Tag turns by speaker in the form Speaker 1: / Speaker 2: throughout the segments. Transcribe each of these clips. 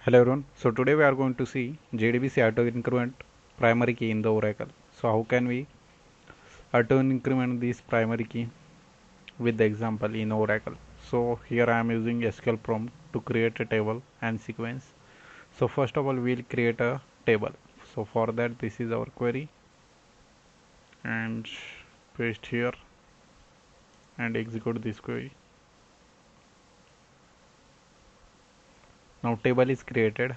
Speaker 1: Hello everyone. So today we are going to see JDBC auto increment primary key in the Oracle. So how can we auto increment this primary key with the example in Oracle? So here I am using SQL prompt to create a table and sequence. So first of all we will create a table. So for that this is our query and paste here and execute this query. Now table is created.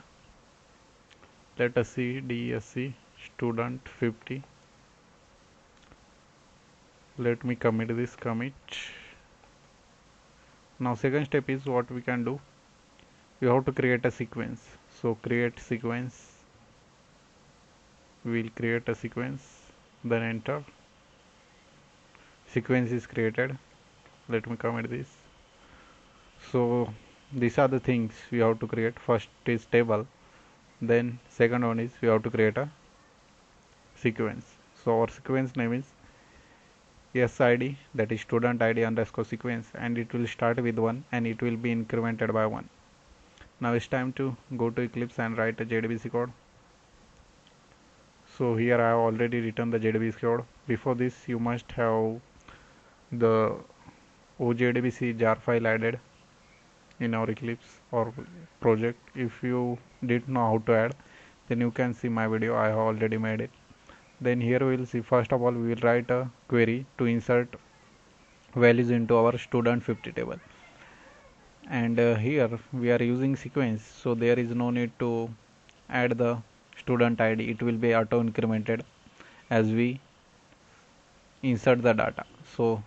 Speaker 1: Let us see DSC student 50. Let me commit this commit. Now second step is what we can do. We have to create a sequence. So create sequence. We will create a sequence. Then enter. Sequence is created. Let me commit this. So these are the things we have to create. First is table. Then second one is we have to create a sequence. So our sequence name is SID, that is student ID underscore sequence, and it will start with 1 and it will be incremented by 1. Now it's time to go to Eclipse and write a JDBC code. So here I have already written the JDBC code. Before this you must have the OJDBC jar file added in our Eclipse or project. If you didn't know how to add, then you can see my video, I have already made it. Then here we will see, first of all we will write a query to insert values into our student 50 table, and here we are using sequence, so there is no need to add the student ID. It will be auto incremented as we insert the data. So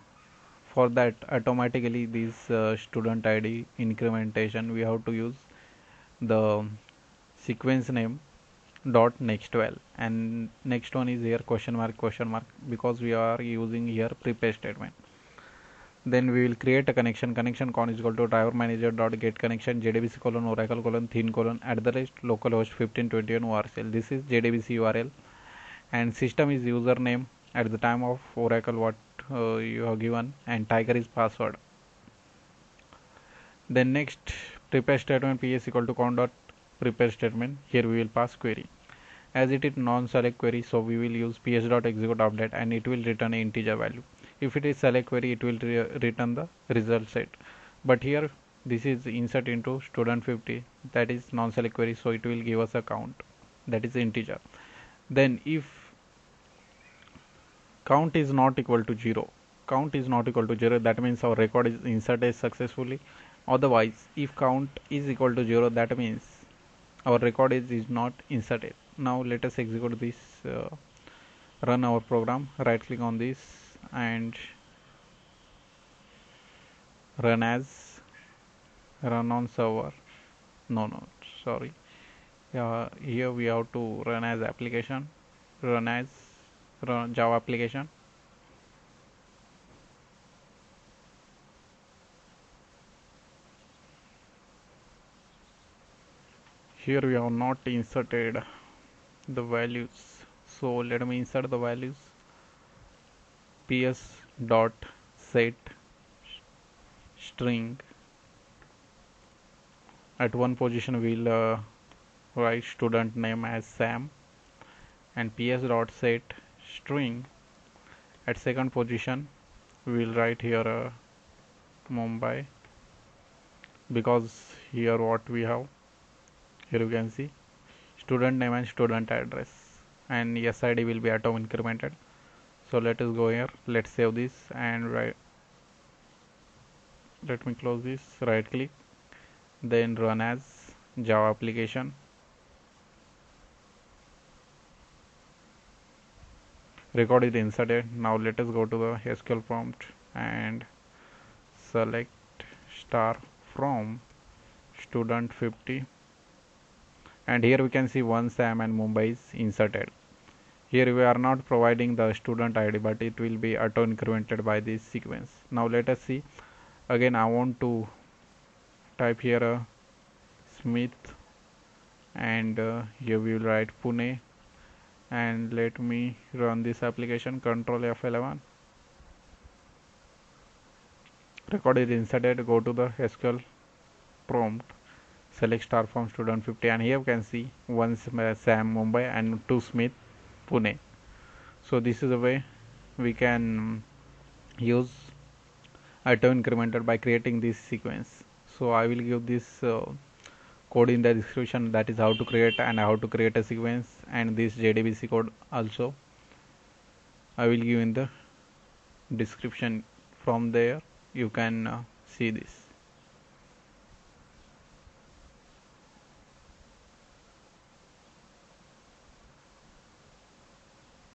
Speaker 1: for that automatically this student ID incrementation we have to use the sequence name dot next12, and next one is here question mark because we are using here prepare statement. Then we will create a connection con is equal to driver manager dot get connection jdbc colon oracle colon thin colon @ localhost 1521 orcl. This is jdbc url, and system is username at the time of oracle what you have given, and tiger is password. Then next prepare statement ps equal to count dot prepare statement. Here we will pass query. As it is non-select query, so we will use ps.execute update and it will return an integer value. If it is select query, it will return the result set. But here this is insert into student 50, that is non-select query, so it will give us a count, that is integer. Then if count is not equal to 0, that means our record is inserted successfully. Otherwise, if count is equal to 0, that means our record is not inserted. Now let us execute this, run our program. Right click on this and run on server. Sorry, here we have to run as application, run Java application. Here we have not inserted the values, so let me insert the values. ps dot set string, at one position we'll write student name as Sam, and ps dot set string, at second position we'll write here Mumbai, because here what we have, here you can see student name and student address, and SID will be auto incremented. So let us go here, let's save this and let me close this, right click, then run as Java application. Record is inserted. Now let us go to the SQL prompt and select star from student 50, and here we can see one Sam and Mumbai is inserted. Here we are not providing the student ID, but it will be auto incremented by this sequence. Now let us see. Again I want to type here Smith, and here we will write Pune, and let me run this application. Control F11. Record is inserted. Go to the SQL prompt, select star from student 50, and here you can see one Sam Mumbai and two Smith Pune. So this is the way we can use auto incrementer by creating this sequence. So I will give this code in the description, that is how to create and how to create a sequence, and this JDBC code also I will give in the description. From there you can see this.